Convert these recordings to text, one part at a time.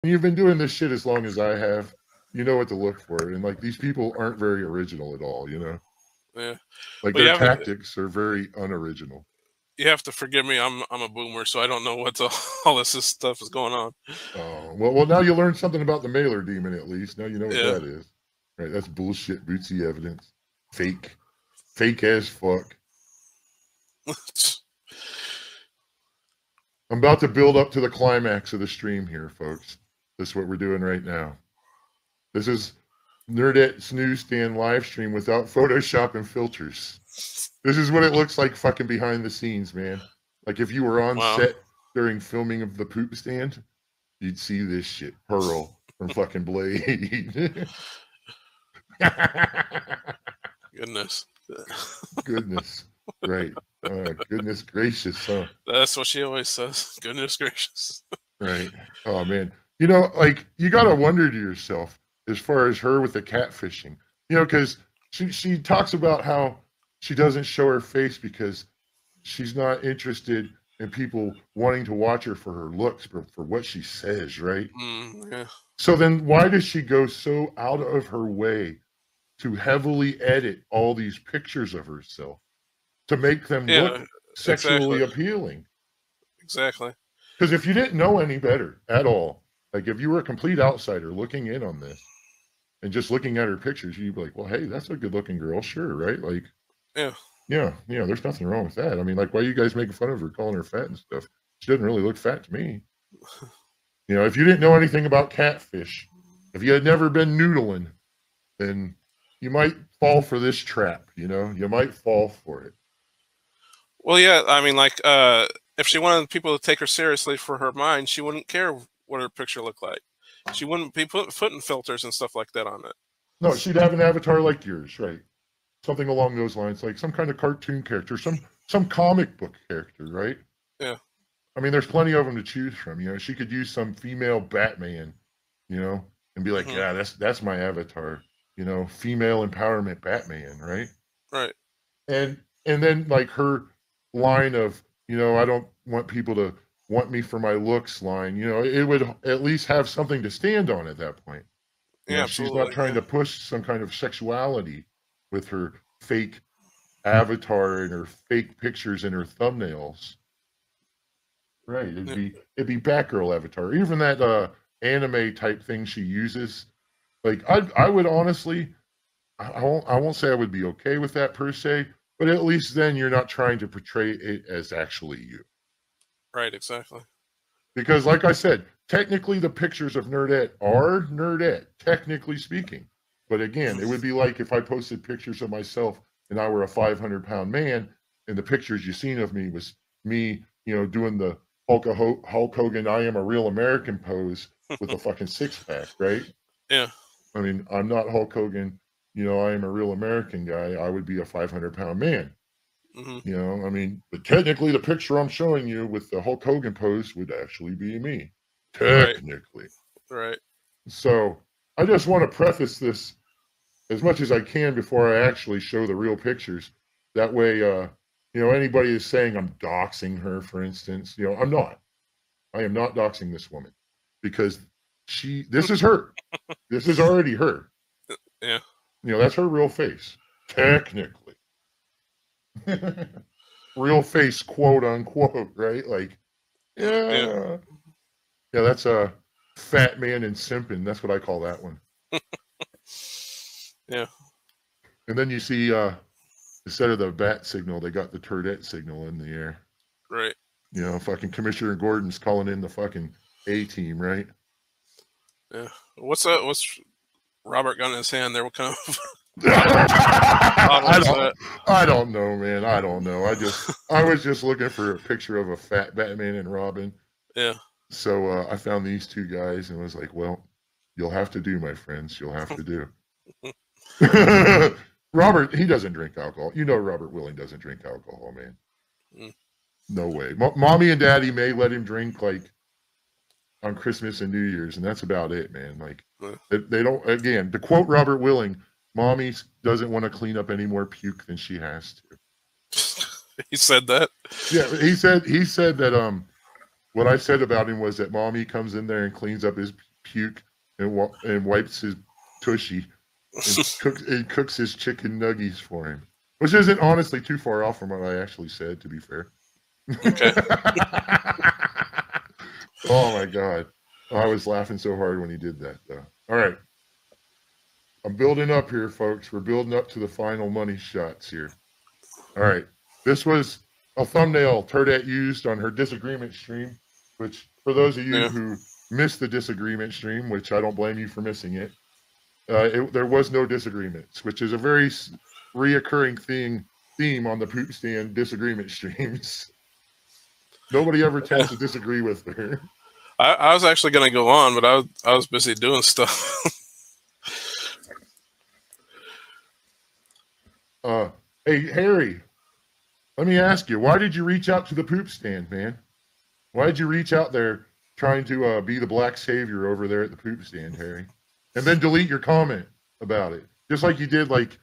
You've been doing this shit as long as I have. You know what to look for, and like these people aren't very original at all. You know, Yeah, like but their tactics are very unoriginal. you have to forgive me. I'm a boomer, so I don't know what all this stuff is going on. Oh well, now you learned something about the mailer demon. At least now you know what Yeah. that is. Right, that's bullshit. Bootsy evidence, fake as fuck. I'm about to build up to the climax of the stream here, folks. This is what we're doing right now. This is Nerdette's newsstand live stream without Photoshop and filters. This is what it looks like fucking behind the scenes, man. Like if you were on set during filming of the poop stand, you'd see this shit. Pearl from fucking Blade. Goodness. Goodness. Right. Goodness gracious, huh? That's what she always says. Goodness gracious. Right. Oh, man. You know, like, you got to wonder to yourself as far as her with the catfishing. You know, because she talks about how she doesn't show her face because she's not interested in people wanting to watch her for her looks, but for what she says, right? Yeah. So then why does she go so out of her way to heavily edit all these pictures of herself to make them look sexually appealing? Exactly. Because if you didn't know any better at all, like if you were a complete outsider looking in on this and just looking at her pictures, you'd be like, well, hey, that's a good looking girl. Sure. Right. Like, yeah, there's nothing wrong with that. I mean, like, why are you guys making fun of her, calling her fat and stuff? She doesn't really look fat to me. You know, if you didn't know anything about catfish, if you had never been noodling, then you might fall for this trap. You know, you might fall for it. Well, yeah, I mean, like, if she wanted people to take her seriously for her mind, she wouldn't care what her picture looked like. She wouldn't be putting filters and stuff like that on it. No, she'd have an avatar like yours, right? Something along those lines, like some kind of cartoon character, some comic book character, right? Yeah. I mean, there's plenty of them to choose from. You know, she could use some female Batman, you know, and be like, yeah, that's my avatar. You know, female empowerment Batman, right? Right. And then like her line of, you know, I don't want people to want me for my looks line, you know, it would at least have something to stand on at that point. You know, she's not trying to push some kind of sexuality with her fake avatar and her fake pictures and her thumbnails. Right. It'd be Batgirl avatar. Even that anime type thing she uses. Like I would honestly, I won't say I would be okay with that per se, but at least then you're not trying to portray it as actually you. Right, exactly. Because like I said, technically the pictures of Nerdette are Nerdette, technically speaking. But again, it would be like if I posted pictures of myself and I were a 500-pound man, and the pictures you seen of me was me, you know, doing the Hulk Hogan, I am a real American pose with a fucking six-pack, right? Yeah. I mean, I'm not Hulk Hogan, you know, I am a real American guy. I would be a 500-pound man. You know, I mean, but technically the picture I'm showing you with the Hulk Hogan pose would actually be me. Technically. Right. So I just want to preface this as much as I can before I actually show the real pictures. That way, you know, anybody is saying I'm doxing her, for instance, you know, I'm not. I am not doxing this woman because this is her. This is already her. Yeah. You know, that's her real face. Technically. Real face, quote unquote, right? Like, yeah, that's a fat man and simping. That's what I call that one. Yeah. And then you see, instead of the bat signal, they got the Turdette signal in the air. Right. You know, fucking Commissioner Gordon's calling in the fucking A team, right? Yeah. What's Robert got in his hand there? What kind of I don't know, man. I don't know. I was just looking for a picture of a fat Batman and Robin. Yeah. So I found these two guys and was like, well, you'll have to do, my friends. You'll have to do. Robert, he doesn't drink alcohol. You know Robert Willing doesn't drink alcohol, man. No way. Mommy and Daddy may let him drink like on Christmas and New Year's, and that's about it, man. Like they don't. Again, to quote Robert Willing, Mommy doesn't want to clean up any more puke than she has to. He said that. Yeah, he said that. What I said about him was that Mommy comes in there and cleans up his puke and wipes his tushy and cooks his chicken nuggies for him, which isn't honestly too far off from what I actually said, to be fair. Okay. Oh my God. I was laughing so hard when he did that, though. All right. I'm building up here, folks. We're building up to the final money shots here. All right. This was a thumbnail Turdette used on her disagreement stream, which for those of you who missed the disagreement stream, which I don't blame you for missing it, there was no disagreements, which is a very reoccurring theme on the Poop Stand disagreement streams. Nobody ever tends to disagree with her. I was actually going to go on, but I was busy doing stuff. Hey, Harry, let me ask you, why did you reach out to the Poop Stand, man? Why did you reach out there trying to be the black savior over there at the Poop Stand, Harry? And then delete your comment about it. Just like you did, like,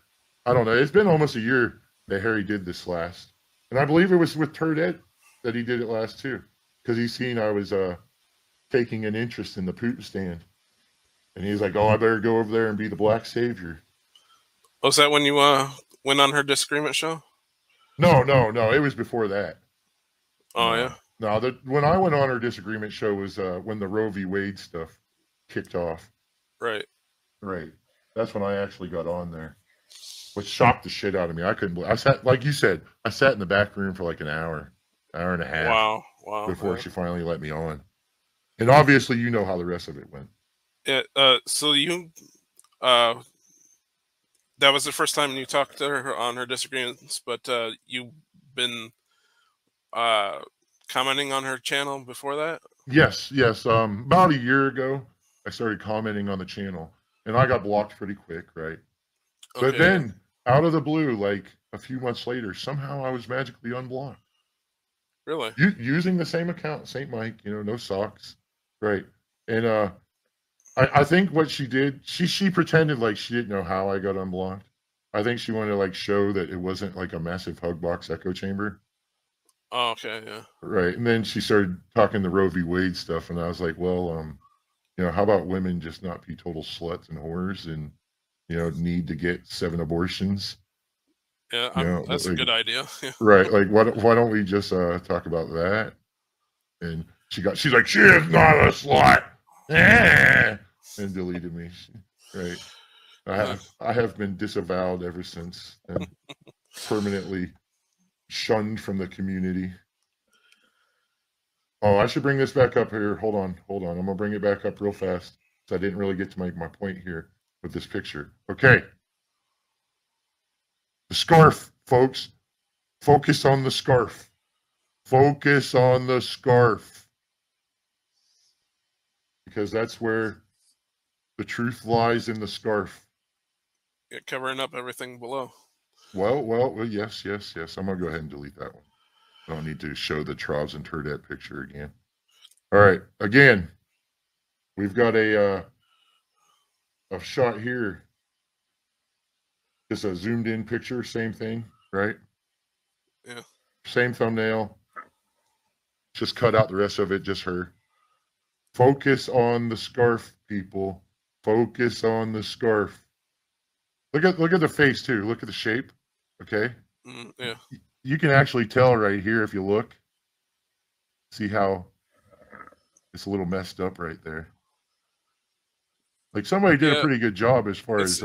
I don't know, it's been almost a year that Harry did this last. And I believe it was with Nerdette that he did it last too. Because he's seen I was taking an interest in the Poop Stand. And he's like, oh, I better go over there and be the black savior. Was that when you went on her disagreement show? No. It was before that. Oh, yeah? No, when I went on her disagreement show was when the Roe v. Wade stuff kicked off. Right. That's when I actually got on there, which shocked the shit out of me. I couldn't believe. I sat, like you said, I sat in the back room for like an hour and a half. Wow. Before she finally let me on. And obviously, you know how the rest of it went. Yeah. So you, that was the first time you talked to her on her disagreements, but you've been commenting on her channel before that? Yes. About a year ago, I started commenting on the channel, and I got blocked pretty quick, right? Okay. But then, out of the blue, like a few months later, somehow I was magically unblocked. Really? Using the same account, St. Mike, no socks, right? And I think what she did, she pretended like she didn't know how I got unblocked. I think she wanted to like show that it wasn't like a massive hug box echo chamber. Oh, okay, yeah. Right, and then she started talking the Roe v. Wade stuff, and I was like, well, how about women just not be total sluts and whores and, need to get 7 abortions? Yeah, that's a good idea. Yeah. Right, like why don't we just talk about that? And she's like, she is not a slut, and deleted me. Right, I have been disavowed ever since and permanently shunned from the community. Oh, I should bring this back up here. Hold on. I'm gonna bring it back up real fast. So I didn't really get to make my point here with this picture. Okay. The scarf, folks. Focus on the scarf. Focus on the scarf. Because that's where the truth lies, in the scarf. Yeah, covering up everything below. Well, yes. I'm gonna go ahead and delete that one. I don't need to show the Trovs and Turdette picture again. All right, again, we've got a shot here. Just a zoomed in picture, same thing, right? Yeah. Same thumbnail. Just cut out the rest of it, just her. Focus on the scarf, people. Focus on the scarf. Look at the face too. Look at the shape. Okay. Yeah. You can actually tell right here if you look. See how it's a little messed up right there. Like somebody did a pretty good job as far as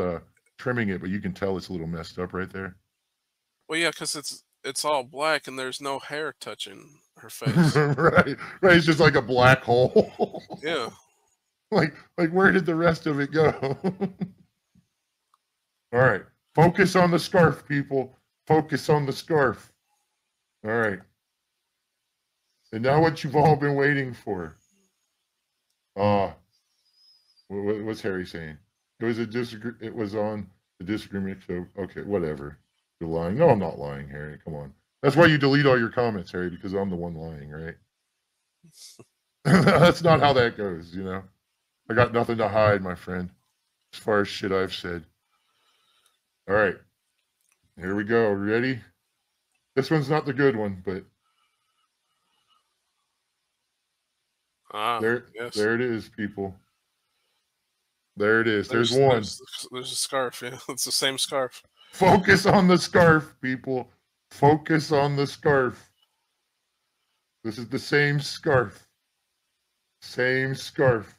trimming it, but you can tell it's a little messed up right there. Well, yeah, because it's all black and there's no hair touching her face. Right. It's just like a black hole. Yeah. Like where did the rest of it go? All right. Focus on the scarf, people. Focus on the scarf. All right. And now what you've all been waiting for. What's Harry saying? It was on the disagreement show. Okay, whatever. You're lying. No, I'm not lying, Harry. Come on. That's why you delete all your comments, Harry, because I'm the one lying, right? That's not how that goes, I got nothing to hide, my friend, as far as shit I've said. All right. Here we go. Ready? This one's not the good one, but there it is, people. There it is. There's one. There's a scarf. Yeah, it's the same scarf. Focus on the scarf, people. Focus on the scarf. This is the same scarf. Same scarf.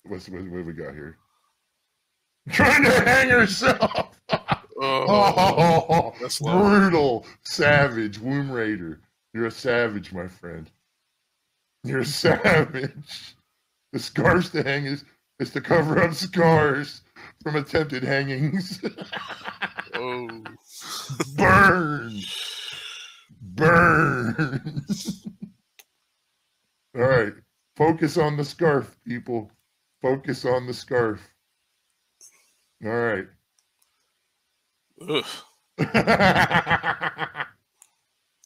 What we got here? Trying to hang herself. Oh, that's brutal. Savage. Womb Raider. You're a savage, my friend. You're a savage. The scarves to hang is to cover up scars from attempted hangings. Oh. Burn. Burn. All right. Focus on the scarf, people. Focus on the scarf. All right.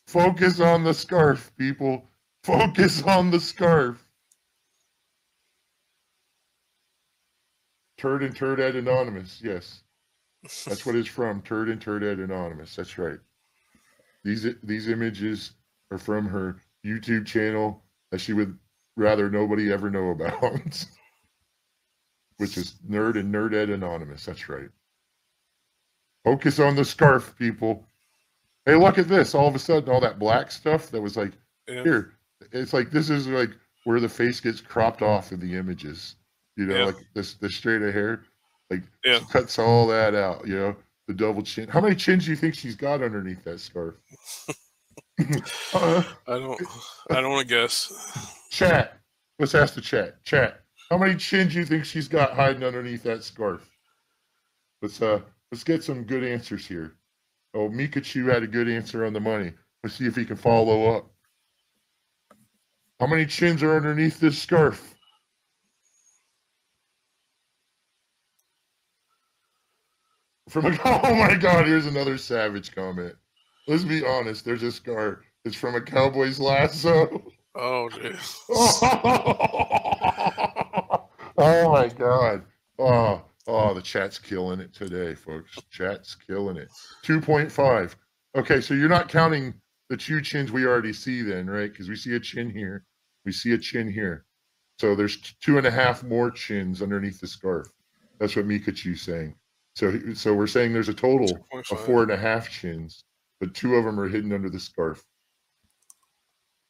Focus on the scarf, people. Focus on the scarf. Turd and Turdette Anonymous. Yes. That's what it's from. Turd and Turdette Anonymous. That's right. These images are from her YouTube channel that she would rather nobody ever know about. Which is Nerd and Nerdette Anonymous. That's right. Focus on the scarf, people. Hey, look at this. All of a sudden, all that black stuff that was like, here. It's like, this is like where the face gets cropped off in the images. You know, like this straight of hair. Like, she cuts all that out, you know, the double chin. How many chins do you think she's got underneath that scarf? I don't want to guess. Chat. Let's ask the chat. Chat. How many chins do you think she's got hiding underneath that scarf? Let's get some good answers here. Oh, Mikachu had a good answer on the money. Let's see if he can follow up. How many chins are underneath this scarf? Oh my God, here's another savage comment. Let's be honest, there's a scar. It's from a cowboy's lasso. Oh, jeez. Oh my God. Oh, the chat's killing it today, folks. Chat's killing it. 2.5. Okay, so you're not counting the 2 chins we already see then, right? Because we see a chin here. We see a chin here. So there's 2.5 more chins underneath the scarf. That's what Mikachu's saying. So we're saying there's a total of 4.5 chins, but 2 of them are hidden under the scarf.